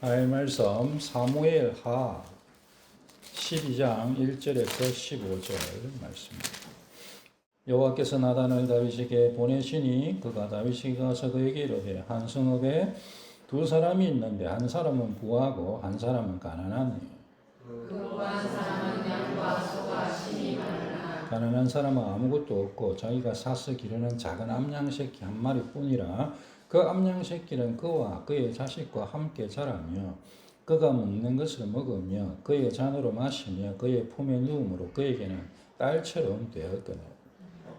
하나님의 말씀 사무엘하 12장 1절에서 15절 말씀입니다. 여호와께서 나단을 다윗에게 보내시니 그가 다윗에게 가서 그에게 이르되 한 성읍에 두 사람이 있는데 한 사람은 부하고 한 사람은 가난하니 그 부한 사람은 양과 소가 심히 많으나 가난한 사람은 아무것도 없고 자기가 사서 기르는 작은 암양새끼 한 마리뿐이라 그 암양새끼는 그와 그의 자식과 함께 자라며 그가 먹는 것을 먹으며 그의 잔으로 마시며 그의 품에 누움으로 그에게는 딸처럼 되었거늘.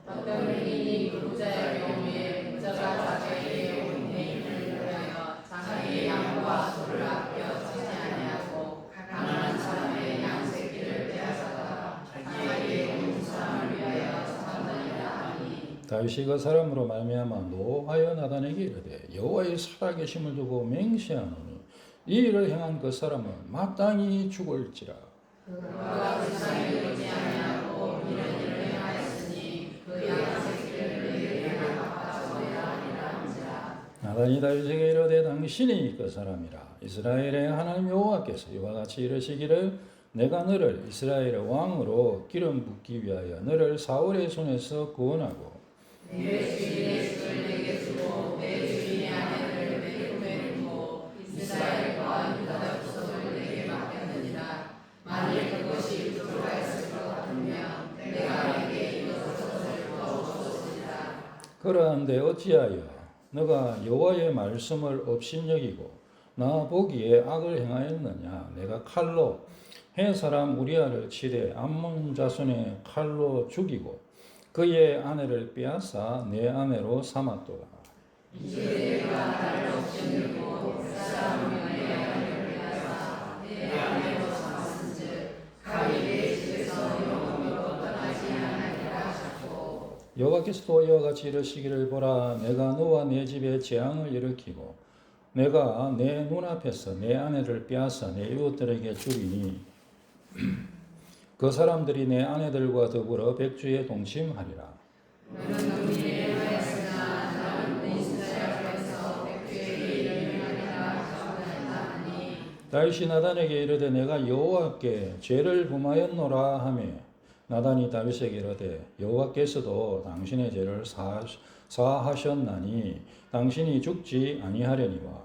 어떤 의인이 부자의 경우에 부자가 자기의 은혜를 위하여 자기의 양과 소를 아껴 치지 아니하고 가난한 사람의 양새끼를 빼앗아가 자기의 온 사람을 위하여 찾느니라 하니 다윗이 그 사람으로 말미암아 노하여 나단에게 이르되 여호와의 살아계심을 두고 맹세하노니 이 일을 행한 그 사람은 마땅히 죽을지라. 그가 세상에 이르지 아니하고 이런 일을 행하였으니 그 양새끼를 그에게 갚아줘야 하리라 한지라. 나단이 다윗에게 이르되 당신이 그 사람이라. 이스라엘의 하나님 여호와께서 이와 같이 이르시기를 내가 너를 이스라엘의 왕으로 기름 붓기 위하여 너를 사울의 손에서 구원하고 내 주인의 집을 내게 주고 내 주인의 아내를 내 품에 두고 이스라엘과 유다 족속을 내게 맡겼느니라. 만일 그것이 불가했을 것 같으면 내가 내게 이것을 주었으리라. 그러한데 어찌하여 너가 여호와의 말씀을 업신여기고 나 보기에 악을 행하였느냐. 내가 칼로 해 사람 우리아를 치되 암몬 자손의 칼로 죽이고 그의 아내를 빼앗아 내 아내로 삼았도다. 이제 내가 나를 업신여기고 그 사람 내 아내를 빼앗아 내 아내로 삼았은즉 감히 내 집에서 영원토록 떠나지 아니하리라 하셨고 여호와께서 또 이와 같이 이르시기를 보라 내가 너와 내 집에 재앙을 일으키고 내가 내 눈앞에서 내 아내를 빼앗아 내 이웃들에게 주리니 그 사람들이 내 아내들과 더불어 백주에 동침하리라. 너는 우리를 하였으나 나는 이스라엘에서 백주의 일을 행하리라 하셨나니 다윗이 나단에게 이르되 내가 여호와께 죄를 범하였노라 하며 나단이 다윗에게 이르되 여호와께서도 당신의 죄를 사하셨나니 당신이 죽지 아니하려니와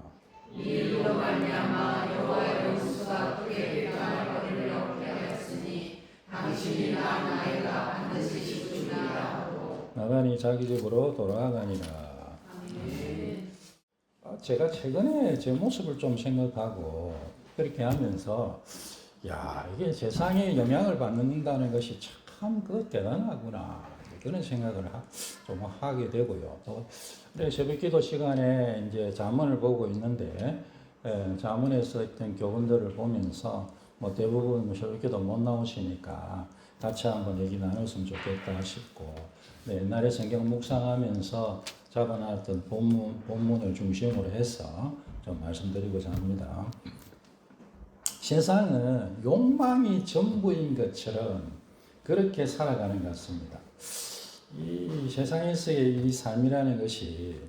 이 일로 말미암아 여호와의 원수가 크게 교만을 거리를 얻게 하였으니 당신이 나아가 반드시 죽으리라 하고 나단이 자기 집으로 돌아가니라. 제가 최근에 제 모습을 좀 생각하고 그렇게 하면서 야 이게 세상에 영향을 받는다는 것이 참 대단하구나 그런 생각을 좀 하게 되고요. 또 새벽기도 시간에 이제 잠언을 보고 있는데 잠언에서 어떤 교훈들을 보면서 뭐 대부분 새벽기도 못 나오시니까 같이 한번 얘기 나눴으면 좋겠다 싶고 옛날에 성경 묵상하면서 잡아놨던 본문을 중심으로 해서 좀 말씀드리고자 합니다. 세상은 욕망이 전부인 것처럼 그렇게 살아가는 것 같습니다. 이 세상에서의 이 삶이라는 것이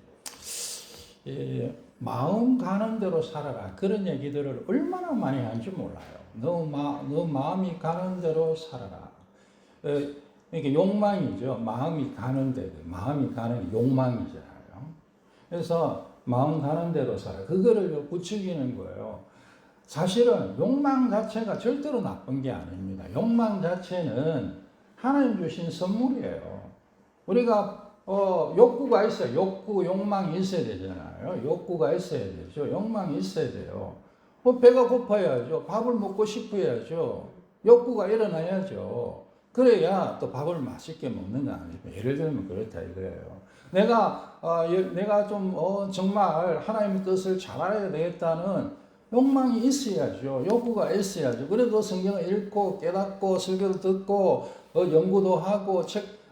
마음 가는 대로 살아라 그런 얘기들을 얼마나 많이 하는지 몰라요. 너 마음이 가는 대로 살아라. 이게 욕망이죠. 마음이 가는 대로 마음이 가는 욕망이잖아요. 그래서 마음 가는 대로 살아. 그거를 부추기는 거예요. 사실은 욕망 자체가 절대로 나쁜 게 아닙니다. 욕망 자체는 하나님 주신 선물이에요. 우리가 욕구가 있어요. 욕망이 있어야 되잖아요. 욕구가 있어야 되죠. 욕망이 있어야 돼요. 배가 고파야죠. 밥을 먹고 싶어야죠. 욕구가 일어나야죠. 그래야 또 밥을 맛있게 먹는 거 아닙니까? 예를 들면 그렇다 이거예요. 내가 좀 정말 하나님의 뜻을 잘 알아야 되겠다는 욕망이 있어야죠. 욕구가 있어야죠. 그래도 성경을 읽고 깨닫고 설교도 듣고 연구도 하고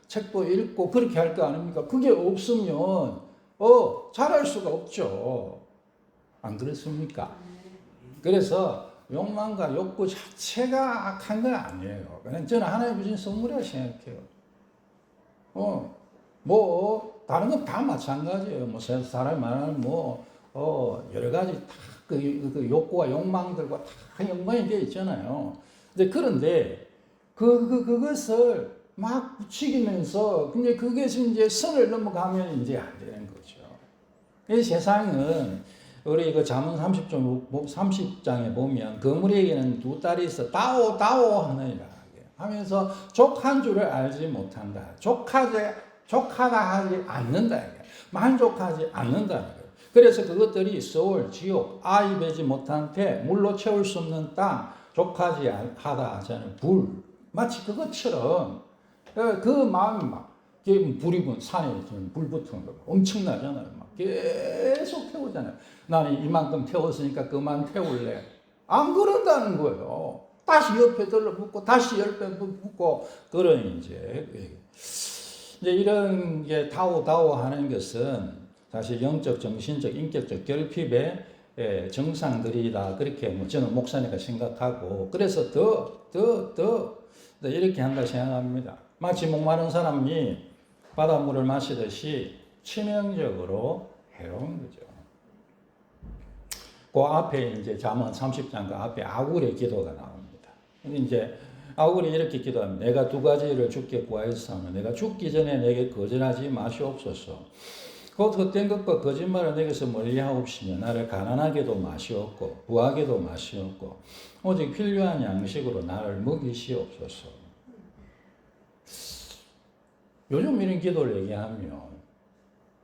책도 읽고 그렇게 할 거 아닙니까? 그게 없으면 잘할 수가 없죠. 안 그렇습니까? 그래서 욕망과 욕구 자체가 악한 건 아니에요. 그냥 저는 하나님 주신 선물이라 생각해요. 다른 건 다 마찬가지예요. 사람이 말하는 여러 가지 다 그 욕구와 욕망들과 다 연관이 되어 있잖아요. 그런데 그것을 막 부추기면서 근데 그것이 이제 선을 넘어가면 이제 안 되는 거죠. 이 세상은 우리 그 잠언 30장에 보면 거물에게는 두 딸이 있어 다오 하느니라 하면서 족한 줄을 알지 못한다. 족하다 하지 않는다. 만족하지 않는다는 거예요. 그래서 그것들이 서울, 지옥, 아이 베지 못한 태, 물로 채울 수 없는 땅, 족하지 하다 하자는 불. 마치 그것처럼 그 마음이 막 불이 분 산에 불 붙은 거 엄청나잖아요. 막 계속 태우잖아요. 나는 이만큼 태웠으니까 그만 태울래. 안 그런다는 거예요. 다시 옆에 들러붙고 다시 옆에 붙고 그런 이제 이런 게 다오 하는 것은 사실 영적, 정신적, 인격적 결핍의 증상들이다. 그렇게 뭐 저는 목사니까 생각하고 그래서 더 이렇게 한다 생각합니다. 마치 목마른 사람이 바닷물을 마시듯이 치명적으로 해로운 거죠. 그 앞에 이제 잠언 30장 그 앞에 아굴의 기도가 나옵니다. 이제 아굴이 이렇게 기도합니다. 내가 두 가지를 주께 구하였사오니 내가 죽기 전에 내게 거절하지 마시옵소서. 곧 헛된 것과 거짓말을 내게서 멀리하옵시며 나를 가난하게도 마시옵고 부하게도 마시옵고 오직 필요한 양식으로 나를 먹이시옵소서. 요즘 이런 기도를 얘기하면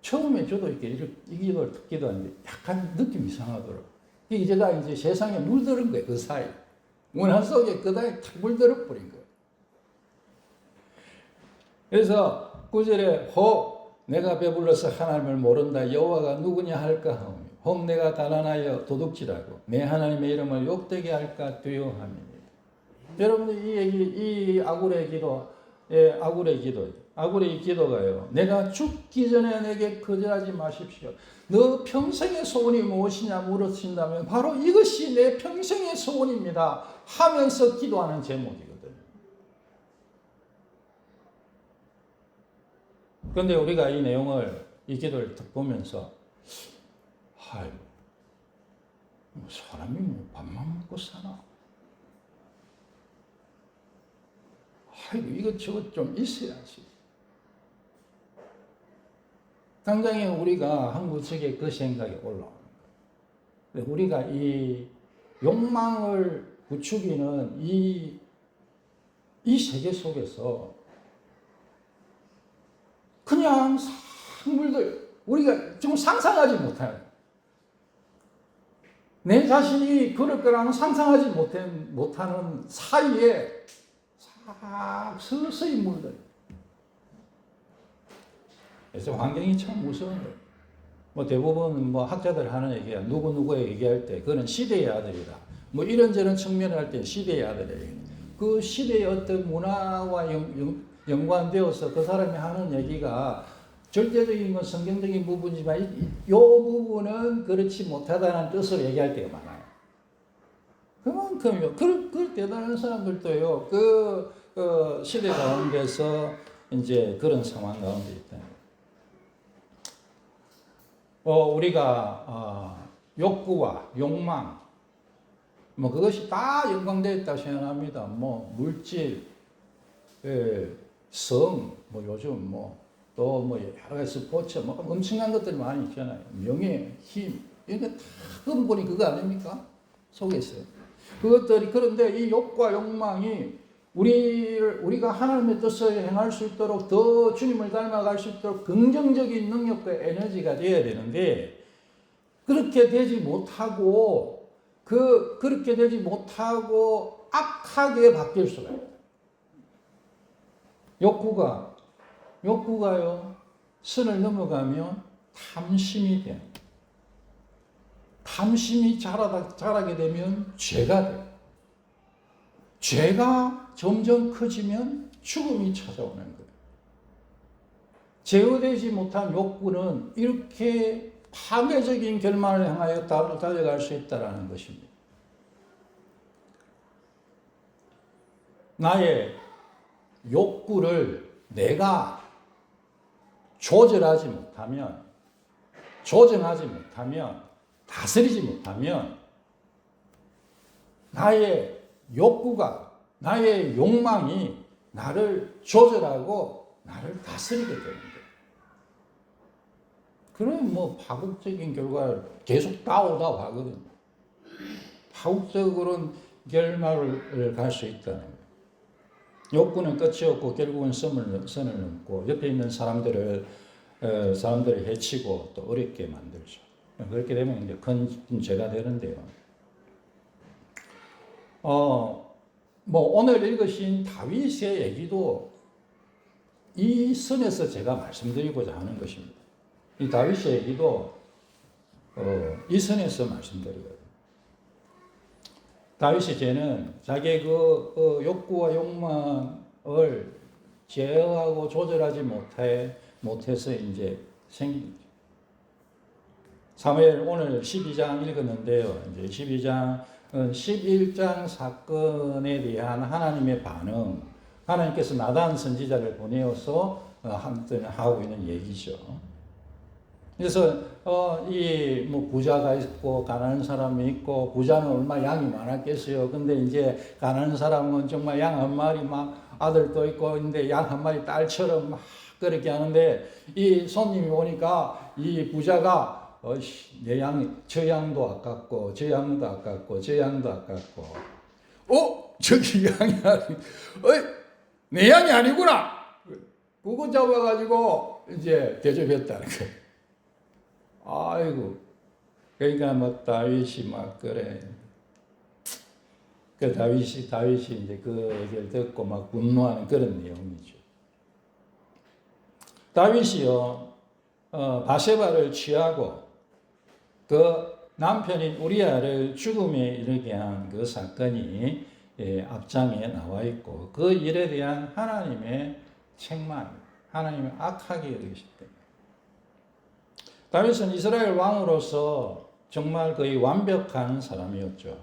처음에 저도 이렇게 이 기도를 듣기도 하는데 약간 느낌 이상하더라고요. 제가 이제 세상에 물들은 거예요. 그 사이. 문화 속에 그다음에 탁 물들어 버린 거예요. 그래서 9절에 혹 내가 배불러서 하나님을 모른다 여호와가 누구냐 할까 하오며 혹 내가 가난하여 도둑질하고 내 하나님의 이름을 욕되게 할까 두려워함이니라. 여러분들 이 아굴의 기도, 아굴의 이 기도가요. 내가 죽기 전에 내게 거절하지 마십시오. 너 평생의 소원이 무엇이냐 물으신다면 바로 이것이 내 평생의 소원입니다 하면서 기도하는 제목이거든요. 그런데 우리가 이 내용을, 이 기도를 보면서 사람이 뭐 밥만 먹고 사나? 이것저것 좀 있어야지. 당장에 우리가 한국 측에 그 생각이 올라옵니다. 우리가 이 욕망을 부추기는 이 세계 속에서 그냥 상물들 우리가 지금 상상하지 못해요. 내 자신이 그럴 거라는 상상하지 못하는 사이에 싹 서서히 물들어요. 그래서 환경이 참 무서운 거예요. 뭐 대부분 뭐 학자들 하는 얘기가 누구누구에 얘기할 때 그는 시대의 아들이다. 뭐 이런저런 측면을 할 때 시대의 아들이에요. 그 시대의 어떤 문화와 연관되어서 그 사람이 하는 얘기가 절대적인 건 성경적인 부분이지만 이 부분은 그렇지 못하다는 뜻으로 얘기할 때가 많아요. 그만큼요. 그 대단한 사람들도요. 그 시대 가운데서 이제 그런 상황 가운데 있다. 우리가 욕구와 욕망 뭐 그것이 다 연관되어 있다고 생각합니다. 뭐 물질, 성, 뭐 요즘 뭐 또 뭐 여러 가지 스포츠 뭐 엄청난 것들이 많이 있잖아요. 명예, 힘 이런 게 다 근본이 그거 아닙니까? 속에 있어요. 그것들이 그런데 이 욕과 욕망이 우리가 하나님의 뜻을 행할 수 있도록 더 주님을 닮아갈 수 있도록 긍정적인 능력과 에너지가 되어야 되는데 그렇게 되지 못하고 그렇게 되지 못하고 악하게 바뀔 수가 있어요. 욕구가요 선을 넘어가면 탐심이 돼요. 탐심이 자라게 되면 죄가 돼요. 죄가 점점 커지면 죽음이 찾아오는 거예요. 제어되지 못한 욕구는 이렇게 파괴적인 결말을 향하여 달려갈 수 있다는 것입니다. 나의 욕구를 내가 조정하지 못하면 다스리지 못하면 나의 욕구가, 나의 욕망이 나를 조절하고 나를 다스리게 되는 거예요. 그럼 뭐 파국적인 결과를 계속 따오다 가거든요. 파국적으로는 결말을 갈 수 있다는 거예요. 욕구는 끝이 없고 결국은 선을 넘고 옆에 있는 사람들을 해치고 또 어렵게 만들죠. 그렇게 되면 이제 큰 죄가 되는데요. 뭐 오늘 읽으신 다윗의 얘기도 이 선에서 제가 말씀드리고자 하는 것입니다. 이 다윗의 얘기도 이 선에서 말씀드리거든요. 다윗의 죄는 자기의 그 욕구와 욕망을 제어하고 조절하지 못해서 이제 생긴 거죠. 사무엘 오늘 12장 읽었는데요. 이제 12장 11장 사건에 대한 하나님의 반응, 하나님께서 나단 선지자를 보내어서 하고 있는 얘기죠. 그래서 이 뭐 부자가 있고 가난한 사람이 있고, 부자는 얼마 양이 많았겠어요. 근데 이제 가난한 사람은 정말 양 한 마리 막 아들도 있고, 근데 양 한 마리 딸처럼 막 그렇게 하는데, 이 손님이 오니까 이 부자가 저 양도 아깝고, 저 양도 아깝고, 저 양도 아깝고, 저기 양이 아니, 내 양이 아니구나. 그거 잡아가지고 이제 대접했다는 거예요. 아이고, 그러니까 막 다윗이 막 그래. 그 다윗이 이제 그 얘기를 듣고 막 분노하는 그런 내용이죠. 다윗이요, 바세바를 취하고 그 남편인 우리아를 죽음에 이르게 한 그 사건이 앞장에 나와 있고, 그 일에 대한 하나님의 책망, 하나님의 악하게 여기시기 때문에. 다윗은 이스라엘 왕으로서 정말 거의 완벽한 사람이었죠.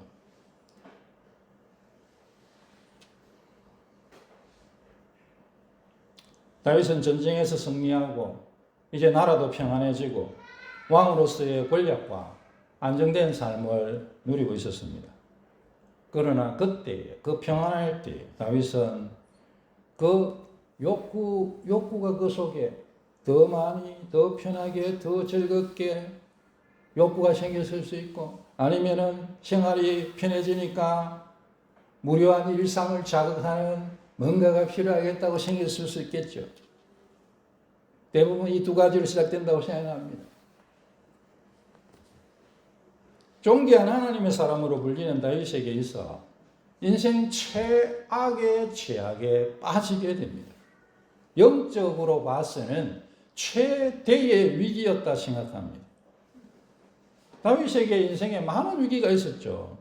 다윗은 전쟁에서 승리하고 이제 나라도 평안해지고 왕으로서의 권력과 안정된 삶을 누리고 있었습니다. 그러나 그때, 그 평안할 때 다윗은 그 욕구가 그 속에 더 많이, 더 편하게, 더 즐겁게 욕구가 생겼을 수 있고, 아니면은 생활이 편해지니까 무료한 일상을 자극하는 뭔가가 필요하겠다고 생겼을 수 있겠죠. 대부분 이 두 가지로 시작된다고 생각합니다. 존귀한 하나님의 사람으로 불리는 다윗에게 있어 인생 최악의 죄악에 빠지게 됩니다. 영적으로 봐서는 최대의 위기였다 생각합니다. 다윗에게 인생에 많은 위기가 있었죠.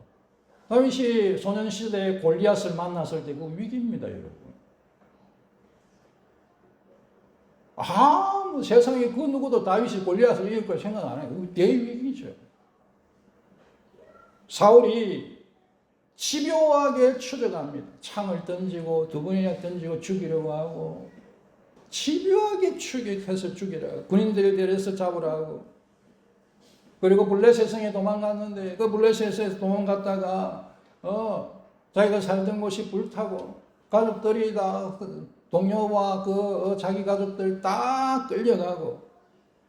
다윗이 소년시대에 골리앗을 만났을 때 그 위기입니다, 여러분. 뭐 세상에 그 누구도 다윗이 골리앗을 이길 걸 생각 안 해요. 그 대위기죠. 사울이 집요하게 추적합니다. 창을 던지고 두 번이나 던지고 죽이려고 하고, 집요하게 추격해서 죽이라고, 군인들을 데려서 잡으라고. 그리고 블레셋성에 도망갔는데 그 블레셋에서 도망갔다가 자기가 살던 곳이 불타고 가족들이 다 동료와 자기 가족들 다 끌려가고,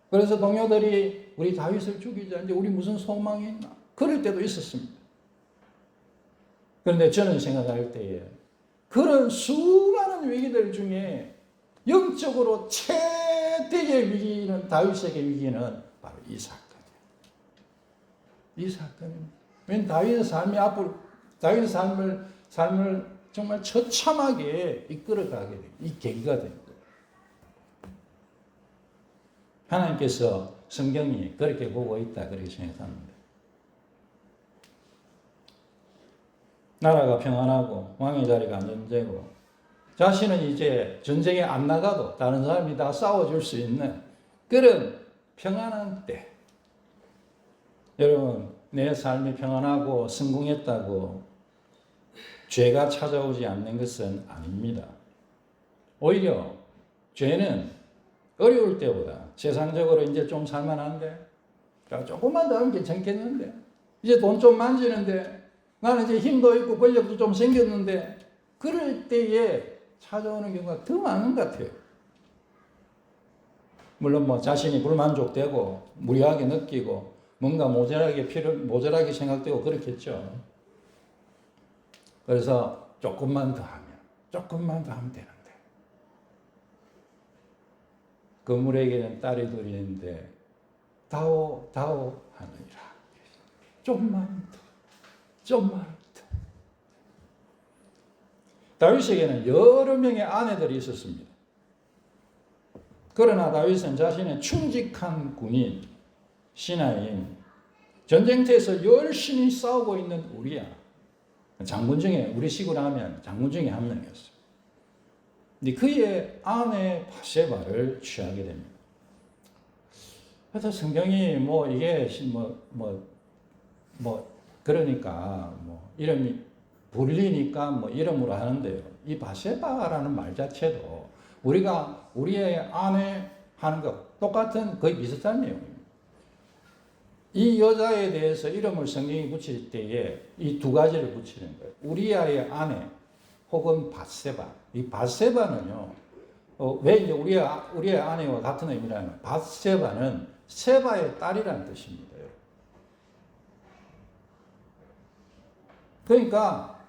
그래서 동료들이 우리 다윗을 죽이자, 이제 우리 무슨 소망이 있나, 그럴 때도 있었습니다. 그런데 저는 생각할 때에 그런 수많은 위기들 중에 영적으로 최대의 위기는, 다윗에게 위기는 바로 이 사건이에요. 이 사건입니다. 왜냐하면 다윗의 삶이 다윗의 삶을 정말 처참하게 이끌어가게 돼요. 이 계기가 됩니다. 하나님께서 성경이 그렇게 보고 있다, 그렇게 생각합니다. 나라가 평안하고 왕의 자리가 안정되고 자신은 이제 전쟁에 안 나가도 다른 사람이 다 싸워줄 수 있는 그런 평안한 때, 여러분, 내 삶이 평안하고 성공했다고 죄가 찾아오지 않는 것은 아닙니다. 오히려 죄는 어려울 때보다, 세상적으로 이제 좀 살만한데 자, 조금만 더 하면 괜찮겠는데. 이제 돈 좀 만지는데, 나는 이제 힘도 있고 권력도 좀 생겼는데, 그럴 때에 찾아오는 경우가 더 많은 것 같아요. 물론 뭐 자신이 불만족되고, 무리하게 느끼고, 뭔가 모자라게 생각되고 그렇겠죠. 그래서 조금만 더 하면 되는데. 그물에게는 딸이 둘이 있는데, 다오 하느니라. 좀만 더. 다윗에게는 여러 명의 아내들이 있었습니다. 그러나 다윗은 자신의 충직한 군인, 신하인, 전쟁터에서 열심히 싸우고 있는 우리야. 장군 중에, 우리 식으로 하면 장군 중에 한 명이었어요. 근데 그의 아내 바세바를 취하게 됩니다. 그래서 성경이 그러니까 이름이 불리니까 이름으로 하는데요. 이 바세바라는 말 자체도 우리가 우리의 아내 하는 것 똑같은 거의 비슷한 내용입니다. 이 여자에 대해서 이름을 성경이 붙일 때에 이 두 가지를 붙이는 거예요. 우리아의 아내 혹은 바세바. 이 바세바는요. 왜 이제 우리의 아내와 같은 의미라면 바세바는 세바의 딸이라는 뜻입니다. 그러니까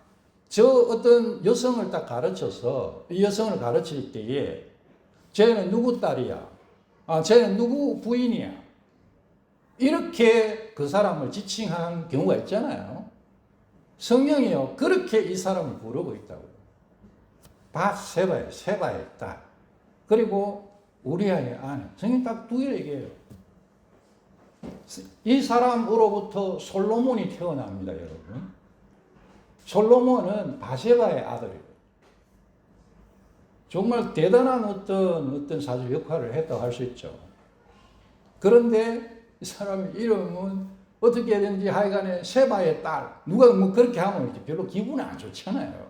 저 어떤 여성을 딱 가르쳐서 이 여성을 가르칠 때에 쟤는 누구 딸이야? 쟤는 누구 부인이야? 이렇게 그 사람을 지칭한 경우가 있잖아요. 성경이요. 그렇게 이 사람을 부르고 있다고요. 바세바의 세바의 딸. 그리고 우리아의 아내. 성경 딱 두 개를 얘기해요. 이 사람으로부터 솔로몬이 태어납니다, 여러분. 솔로몬은 바세바의 아들이에요. 정말 대단한 어떤 사주 역할을 했다고 할 수 있죠. 그런데 이 사람의 이름은 어떻게든지 하여간에 세바의 딸. 누가 그렇게 하면 별로 기분이 안 좋잖아요.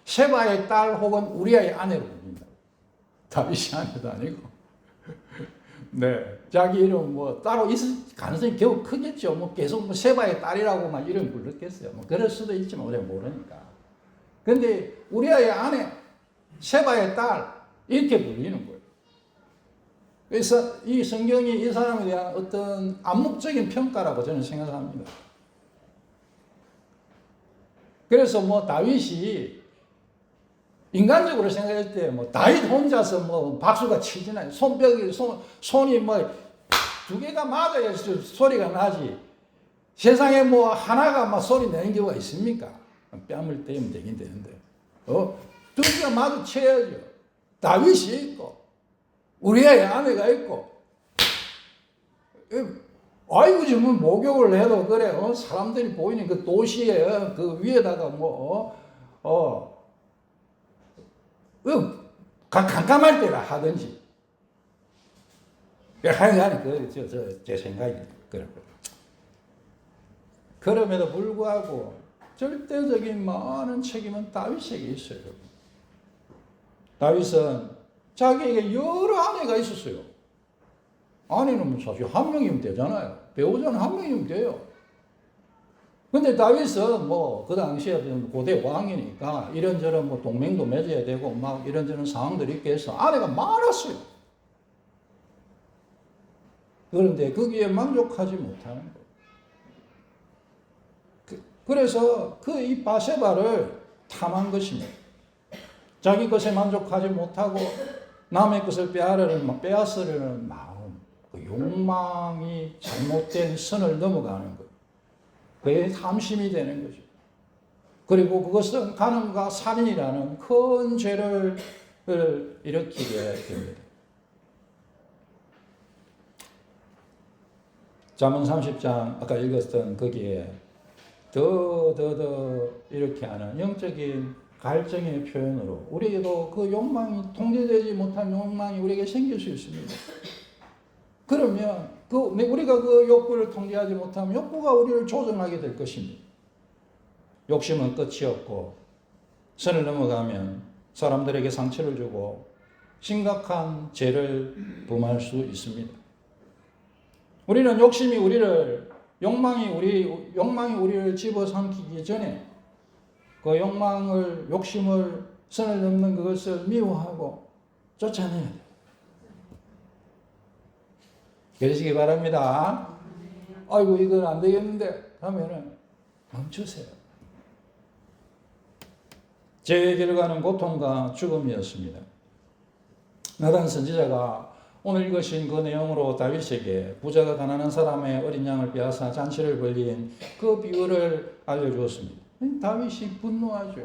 세바의 딸 혹은 우리아의 아내로 부릅니다. 다윗이 아내도 아니고. 네. 자기 이름 따로 있을 가능성이 겨우 크겠죠. 계속 세바의 딸이라고 이름 불렀겠어요. 그럴 수도 있지만 우리가 모르니까. 근데 우리아의 아내, 세바의 딸, 이렇게 불리는 거예요. 그래서 이 성경이 이 사람에 대한 어떤 암묵적인 평가라고 저는 생각합니다. 그래서 다윗이 인간적으로 생각할 때 다윗 혼자서 박수가 치지나요. 손이 두 개가 맞아야 소리가 나지. 세상에 하나가 소리 내는 경우가 있습니까? 뺨을 때리면 되긴 되는데. 두 개가 마주쳐야죠. 다윗이 있고, 우리의 아내가 있고, 아이고, 지금 목욕을 해도 그래, 사람들이 보이는 그 도시에, 그 위에다가 깜깜할 때라 하든지. 하여간, 제 생각이 그렇고요. 그럼에도 불구하고, 절대적인 많은 책임은 다윗에게 있어요. 다윗은 자기에게 여러 아내가 있었어요. 아내는 사실 한 명이면 되잖아요. 배우자는 한 명이면 돼요. 근데 다윗은 그 당시에 고대 왕이니까 이런저런 동맹도 맺어야 되고 이런저런 상황들이 있게 해서 아내가 많았어요. 그런데 거기에 만족하지 못하는 거예요. 그래서 이 바세바를 탐한 것입니다. 자기 것에 만족하지 못하고 남의 것을 빼앗으려는 마음, 그 욕망이 잘못된 선을 넘어가는 거예요. 그게 탐심이 되는 거죠. 그리고 그것은 간음과 살인이라는 큰 죄를 일으키게 됩니다. 잠언 30장 아까 읽었던 거기에 더 이렇게 하는 영적인 갈증의 표현으로 우리에게도 그 욕망이 통제되지 못한 욕망이 우리에게 생길 수 있습니다. 그러면 우리가 그 욕구를 통제하지 못하면 욕구가 우리를 조종하게 될 것입니다. 욕심은 끝이 없고 선을 넘어가면 사람들에게 상처를 주고 심각한 죄를 범할 수 있습니다. 우리는 욕망이 우리를 집어삼키기 전에 그 욕심을 선을 넘는 그것을 미워하고 쫓아내야 돼요. 그러시기 바랍니다. 아이고 이건 안 되겠는데 하면은 멈추세요. 제 결과는 고통과 죽음이었습니다. 나단 선지자가 오늘 읽으신 그 내용으로 다윗에게 부자가 가난한 사람의 어린 양을 빼앗아 잔치를 벌린 그 비유를 알려주었습니다. 다윗이 분노하죠.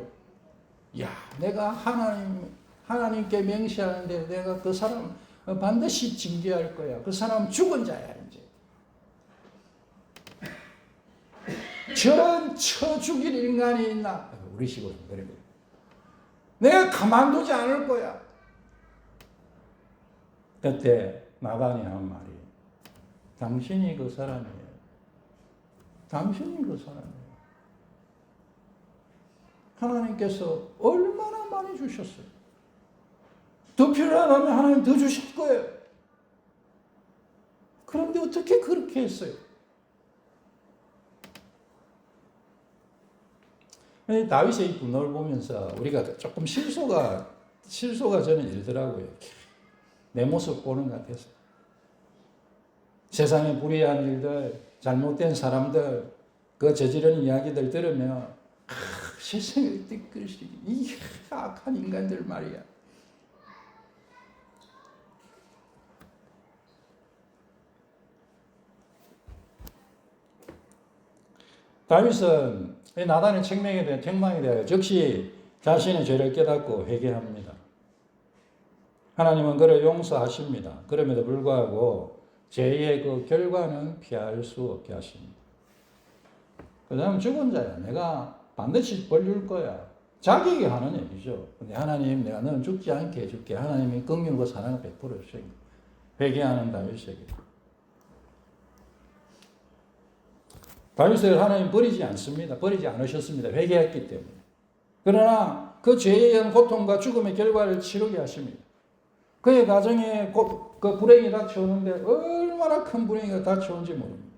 야, 내가 하나님께 맹세하는데 내가 그 사람 반드시 징계할 거야. 그 사람 죽은 자야 이제. 저런 쳐 죽일 인간이 있나? 우리 식으로 그래. 내가 가만두지 않을 거야. 그때 나단이 한 말이 당신이 그 사람이에요. 당신이 그 사람이에요. 하나님께서 얼마나 많이 주셨어요. 더 필요하다면 하나님 더 주실 거예요. 그런데 어떻게 그렇게 했어요? 다윗의 이 분노를 보면서 우리가 조금 실소가 저는 일더라고요. 내 모습 보는 것 같아서. 세상에 불의한 일들, 잘못된 사람들, 그 저지른 이야기들 들으면 세상에 어떻게 이 악한 인간들 말이야. 다윗은 나단의 책망에 대하여 즉시 자신의 죄를 깨닫고 회개합니다. 하나님은 그를 용서하십니다. 그럼에도 불구하고 죄의 그 결과는 피할 수 없게 하십니다. 그 다음 죽은 자야. 내가 반드시 벌 줄 거야. 자기에게 하는 얘기죠. 근데 하나님 내가 너는 죽지 않게 해줄게. 하나님이 긍휼과 사랑을 베풀어 주십니다. 회개하는 다윗에게. 다윗을 하나님 버리지 않습니다. 버리지 않으셨습니다. 회개했기 때문에. 그러나 그 죄에 의한 고통과 죽음의 결과를 치르게 하십니다. 그의 가정에 그 불행이 닥쳐오는데 얼마나 큰 불행이 닥쳐온지 모릅니다.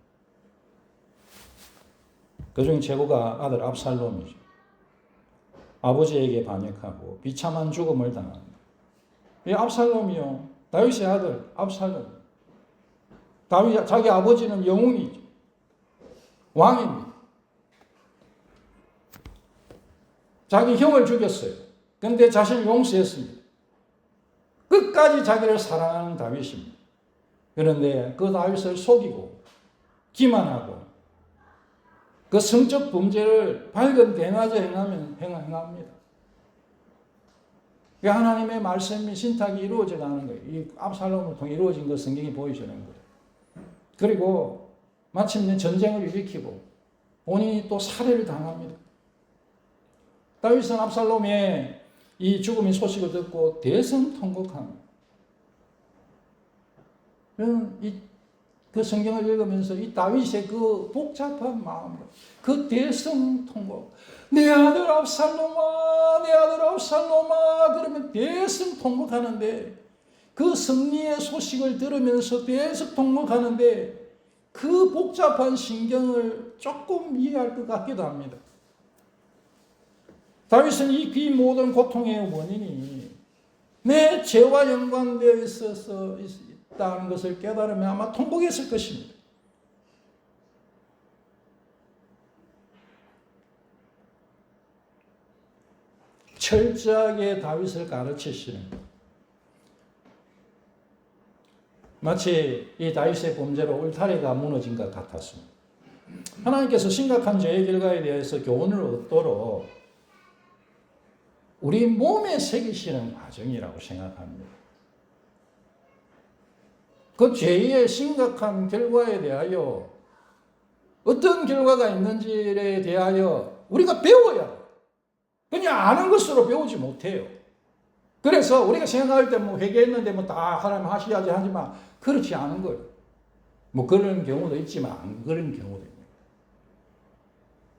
그중 최고가 아들 압살롬이죠. 아버지에게 반역하고 비참한 죽음을 당합니다. 이 압살롬이요. 다윗의 아들 압살롬. 자기 아버지는 영웅이죠. 왕입니다. 자기 형을 죽였어요. 그런데 자신을 용서했습니다. 끝까지 자기를 사랑하는 다윗입니다. 그런데 그 다윗을 속이고 기만하고 그 성적 범죄를 밝은 대낮에 행합니다. 하나님의 말씀이 신탁이 이루어져 가는 거예요. 이 압살롬을 통해 이루어진 것 성경이 보여주는 거예요. 그리고 마침내 전쟁을 일으키고 본인이 또 살해를 당합니다. 다윗은 압살롬의 이 죽음의 소식을 듣고 대성통곡합니다. 그 성경을 읽으면서 이 다윗의 그 복잡한 마음, 그 대성통곡, 내 아들 압살롬아, 내 아들 압살롬아, 그러면 대성통곡하는데 그 승리의 소식을 들으면서 대성통곡하는데 그 복잡한 신경을 조금 이해할 것 같기도 합니다. 다윗은 이 모든 고통의 원인이 내 죄와 연관되어 있다는 것을 깨달으면 아마 통곡했을 것입니다. 철저하게 다윗을 가르치시는 마치 이 다윗의 범죄로 울타리가 무너진 것 같았습니다. 하나님께서 심각한 죄의 결과에 대해서 교훈을 얻도록 우리 몸에 새기시는 과정이라고 생각합니다. 그 죄의 심각한 결과에 대하여 어떤 결과가 있는지에 대하여 우리가 배워야 해요. 그냥 아는 것으로 배우지 못해요. 그래서 우리가 생각할 때 회개했는데 다 하나님 하셔야지 하지만 그렇지 않은 거예요. 그런 경우도 있지만 안 그런 경우도 있는 거예요.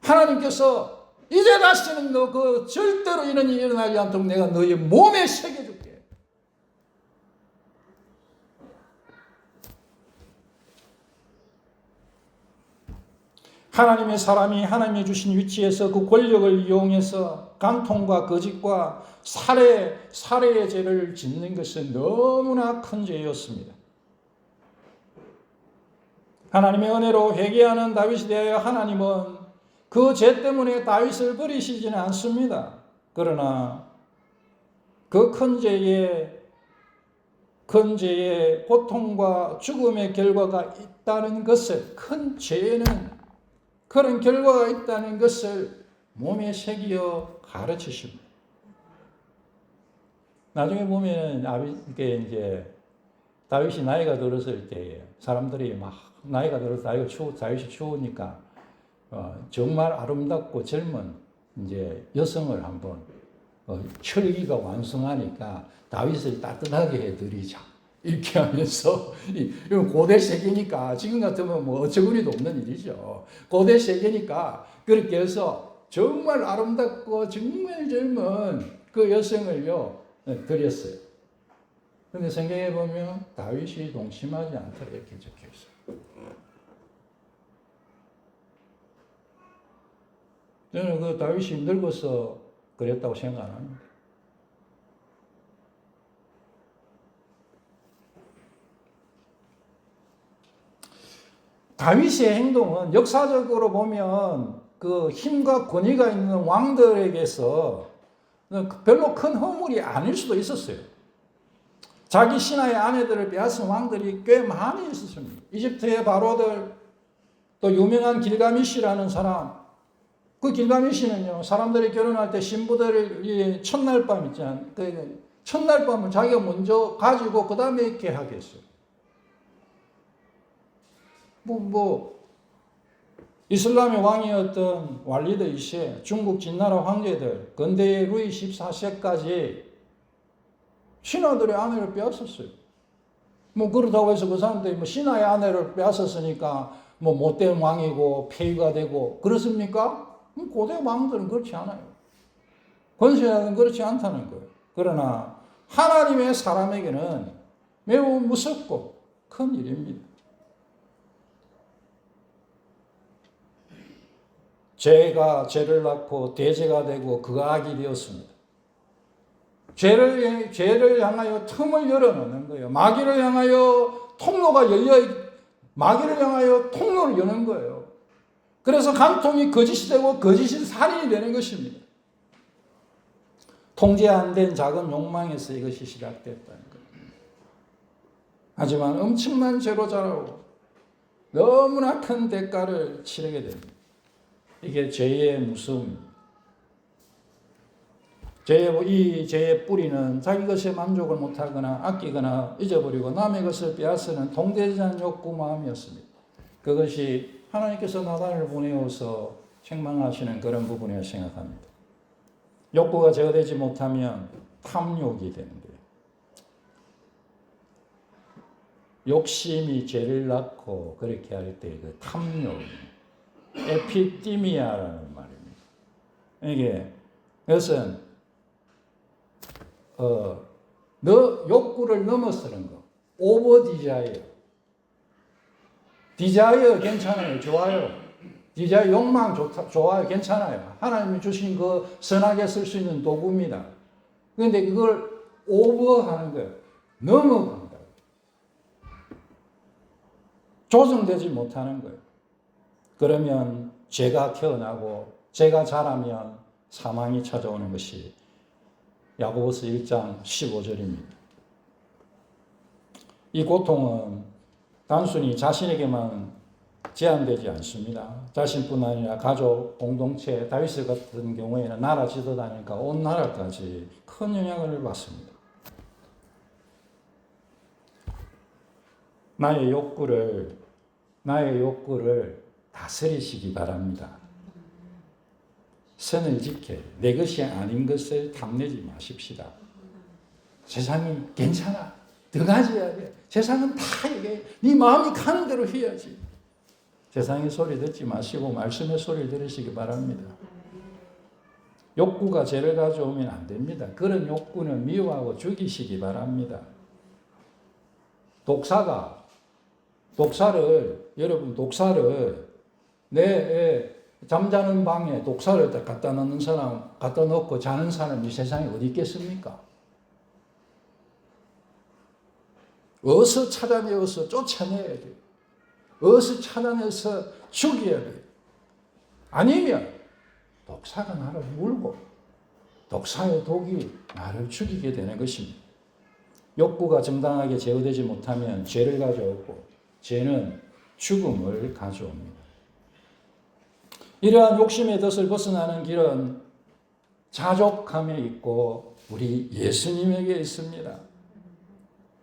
하나님께서 이제 다시는 너 그 절대로 이런 일이 일어나지 않도록 내가 너의 몸에 새겨줄게. 하나님의 사람이 하나님이 주신 위치에서 그 권력을 이용해서 간통과 거짓과 살해의 죄를 짓는 것은 너무나 큰 죄였습니다. 하나님의 은혜로 회개하는 다윗에 대하여 하나님은 그 죄 때문에 다윗을 버리시지는 않습니다. 그러나 그 큰 죄의 고통과 죽음의 결과가 있다는 것을, 큰 죄에는 그런 결과가 있다는 것을 몸에 새기어 가르치십니다. 나중에 보면 이제 다윗이 나이가 들었을 때 사람들이 막 나이가 들어서 다윗이 추우니까 정말 아름답고 젊은 이제 여성을 한번 철기가 완성하니까 다윗을 따뜻하게 해드리자 이렇게 하면서, 이건 고대 세계니까 지금 같으면 뭐 어처구니도 없는 일이죠. 고대 세계니까 그렇게 해서 정말 아름답고 정말 젊은 그 여성을요 드렸어요. 그런데 성경에 보면 다윗이 동심하지 않다 이렇게 적혀 있어요. 저는 그 다윗이 늙어서 그랬다고 생각 안 합니다. 다윗의 행동은 역사적으로 보면 그 힘과 권위가 있는 왕들에게서 별로 큰 허물이 아닐 수도 있었어요. 자기 신하의 아내들을 빼앗은 왕들이 꽤 많이 있었습니다. 이집트의 바로들, 또 유명한 길가미시라는 사람, 그 길가미시는요, 사람들이 결혼할 때 신부들을 첫날 밤 있잖아요. 그 첫날 밤을 자기가 먼저 가지고 그 다음에 이렇게 하겠어요. 이슬람의 왕이었던 왈리드 2세, 중국 진나라 황제들, 근대의 루이 14세까지 신하들의 아내를 빼앗았어요. 그렇다고 해서 그 사람들이 신하의 아내를 빼앗았으니까 못된 왕이고 폐위가 되고 그렇습니까? 고대 왕들은 그렇지 않아요. 권세자는 그렇지 않다는 거예요. 그러나 하나님의 사람에게는 매우 무섭고 큰 일입니다. 죄가 죄를 낳고 대죄가 되고 그가 악이 되었습니다. 죄를 향하여 틈을 열어놓는 거예요. 마귀를 향하여 마귀를 향하여 통로를 여는 거예요. 그래서 간통이 거짓이 되고 거짓이 살인이 되는 것입니다. 통제 안 된 작은 욕망에서 이것이 시작됐다는 거예요. 하지만 엄청난 죄로 자라고 너무나 큰 대가를 치르게 됩니다. 이게 죄의 무서움입니다. 이 죄의 뿌리는 자기 것에 만족을 못하거나 아끼거나 잊어버리고 남의 것을 빼앗는 통제자는 욕구 마음이었습니다. 그것이 하나님께서 나단을 보내어서 책망하시는 그런 부분이라고 생각합니다. 욕구가 제어되지 못하면 탐욕이 되는데요. 욕심이 죄를 낳고 그렇게 할 때 그 탐욕입니다. 에피디미아라는 말입니다. 그것은 욕구를 넘어서는 거. 오버 디자이어. 디자이어 괜찮아요. 좋아요. 디자이어 욕망 좋아요. 괜찮아요. 하나님이 주신 그 선하게 쓸 수 있는 도구입니다. 그런데 그걸 오버하는 거예요. 넘어간다. 조정되지 못하는 거예요. 그러면 죄가 태어나고 죄가 자라면 사망이 찾아오는 것이 야고보서 1장 15절입니다. 이 고통은 단순히 자신에게만 제한되지 않습니다. 자신뿐 아니라 가족, 공동체, 다윗 같은 경우에는 나라 지도자니까 온 나라까지 큰 영향을 받습니다. 나의 욕구를 다스리시기 바랍니다. 선을 지켜 내 것이 아닌 것을 탐내지 마십시다. 세상이 괜찮아. 더 가져야 돼. 세상은 다 이게 네 마음이 가는 대로 해야지. 세상의 소리 듣지 마시고 말씀의 소리를 들으시기 바랍니다. 욕구가 죄를 가져오면 안 됩니다. 그런 욕구는 미워하고 죽이시기 바랍니다. 독사를 내 잠자는 방에 독사를 갖다 넣는 사람, 갖다 넣고 자는 사람이 세상에 어디 있겠습니까? 어서 찾아내어서 쫓아내야 돼요. 어서 찾아내서 죽여야 돼요. 아니면 독사가 나를 물고 독사의 독이 나를 죽이게 되는 것입니다. 욕구가 정당하게 제어되지 못하면 죄를 가져오고 죄는 죽음을 가져옵니다. 이러한 욕심의 덫을 벗어나는 길은 자족함에 있고 우리 예수님에게 있습니다.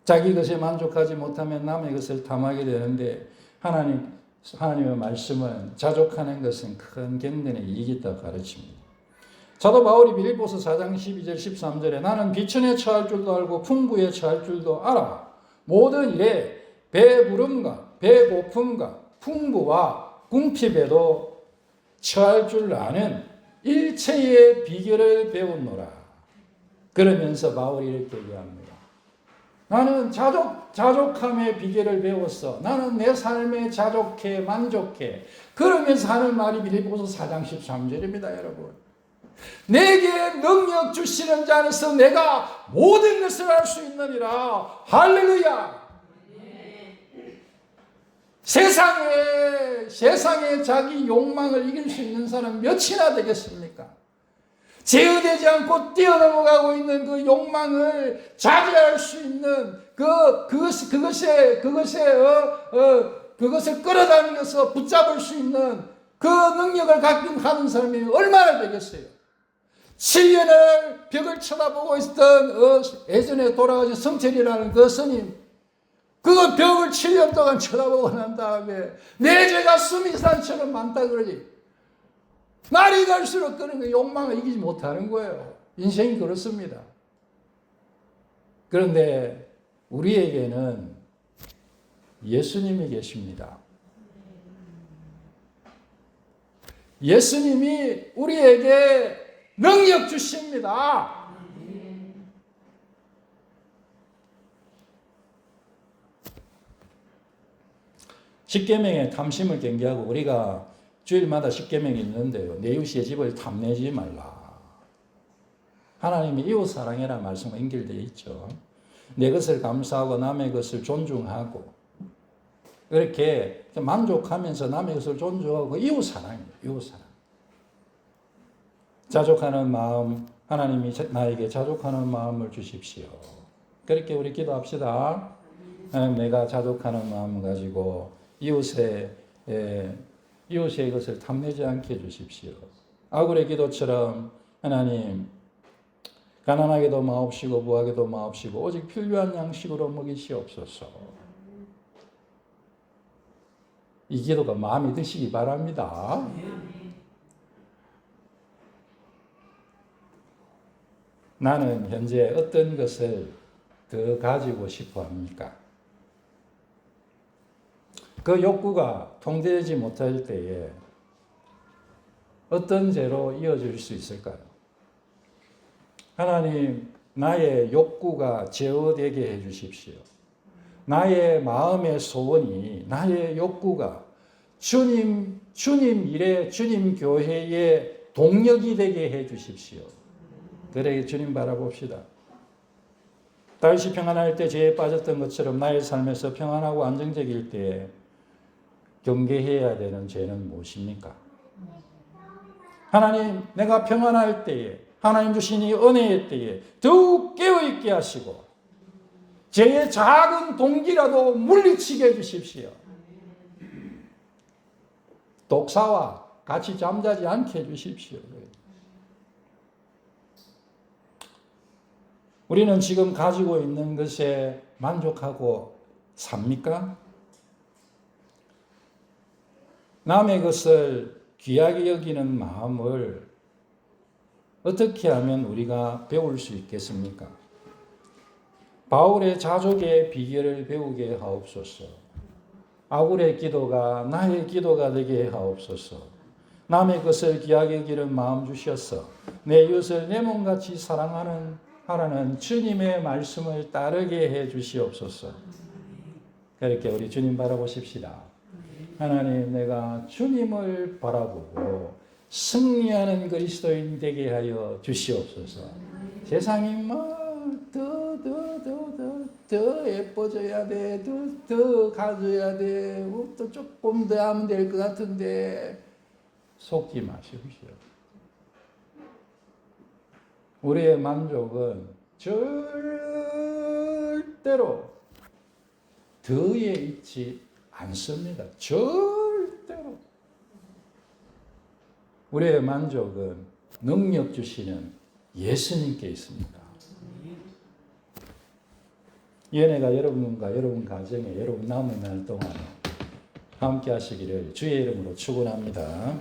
자기 것에 만족하지 못하면 남의 것을 탐하게 되는데 하나님의 말씀은 자족하는 것은 큰 경전의 이익이 있다고 가르칩니다. 사도 바울이 빌립보서 4장 12절 13절에 나는 비천에 처할 줄도 알고 풍부에 처할 줄도 알아. 모든 일에 배부름과 배고픔과 풍부와 궁핍에도 처할 줄 아는 일체의 비결을 배웠노라. 그러면서 바울이 이렇게 얘기합니다. 나는 자족함의 비결을 배웠어. 나는 내 삶에 자족해, 만족해. 그러면서 하는 말이 빌립보서 4장 13절입니다, 여러분. 내게 능력 주시는 자 안에서 내가 모든 것을 할 수 있느니라. 할렐루야. 세상에 자기 욕망을 이길 수 있는 사람 몇이나 되겠습니까? 제어되지 않고 뛰어넘어가고 있는 그 욕망을 자제할 수 있는 그것을 끌어다니면서 붙잡을 수 있는 그 능력을 갖긴 하는 사람이 얼마나 되겠어요? 7년을 벽을 쳐다보고 있었던 예전에 돌아가신 성철이라는 그 스님, 그 벽을 7년 동안 쳐다보고 난 다음에 내 죄가 수미산처럼 많다 그러지. 날이 갈수록 그런 욕망을 이기지 못하는 거예요. 인생이 그렇습니다. 그런데 우리에게는 예수님이 계십니다. 예수님이 우리에게 능력 주십니다. 십계명의 탐심을 경계하고 우리가 주일마다 십계명이 있는데요. 내 이웃의 집을 탐내지 말라. 하나님이 이웃 사랑이라는 말씀과 연결되어 있죠. 내 것을 감사하고 남의 것을 존중하고 그렇게 만족하면서 남의 것을 존중하고 이웃 사랑이에요. 이웃 사랑. 자족하는 마음, 하나님이 나에게 자족하는 마음을 주십시오. 그렇게 우리 기도합시다. 하나님, 내가 자족하는 마음을 가지고 이웃의 것을 탐내지 않게 해주십시오. 아굴의 기도처럼 하나님, 가난하게도 마옵시고 부하게도 마옵시고 오직 필요한 양식으로 먹이시옵소서. 이 기도가 마음에 드시기 바랍니다. 나는 현재 어떤 것을 더 가지고 싶어 합니까? 그 욕구가 통제되지 못할 때에 어떤 죄로 이어질 수 있을까요? 하나님, 나의 욕구가 제어되게 해주십시오. 나의 마음의 소원이, 나의 욕구가 주님 일에, 주님 교회의 동력이 되게 해주십시오. 그래, 주님 바라봅시다. 다윗이 평안할 때 죄에 빠졌던 것처럼 나의 삶에서 평안하고 안정적일 때 경계해야 되는 죄는 무엇입니까? 하나님, 내가 평안할 때에, 하나님 주신 이 은혜의 때에 더욱 깨어있게 하시고 죄의 작은 동기라도 물리치게 해주십시오. 독사와 같이 잠자지 않게 해주십시오. 우리는 지금 가지고 있는 것에 만족하고 삽니까? 남의 것을 귀하게 여기는 마음을 어떻게 하면 우리가 배울 수 있겠습니까? 바울의 자족의 비결을 배우게 하옵소서. 아굴의 기도가 나의 기도가 되게 하옵소서. 남의 것을 귀하게 여기는 마음 주셔서 내 이웃을 내 몸같이 하라는 주님의 말씀을 따르게 해 주시옵소서. 그렇게 우리 주님 바라보십시다. 하나님, 내가 주님을 바라보고 승리하는 그리스도인 되게 하여 주시옵소서. 세상이 더 예뻐져야 돼, 더 가져야 돼, 또 조금 더 하면 될 것 같은데 속지 마십시오. 우리의 만족은 절대로 더에 있지 않습니다. 절대로. 우리의 만족은 능력 주시는 예수님께 있습니다. 이 은혜가 여러분과 여러분 가정에, 여러분 남은 날 동안 함께 하시기를 주의 이름으로 축원합니다.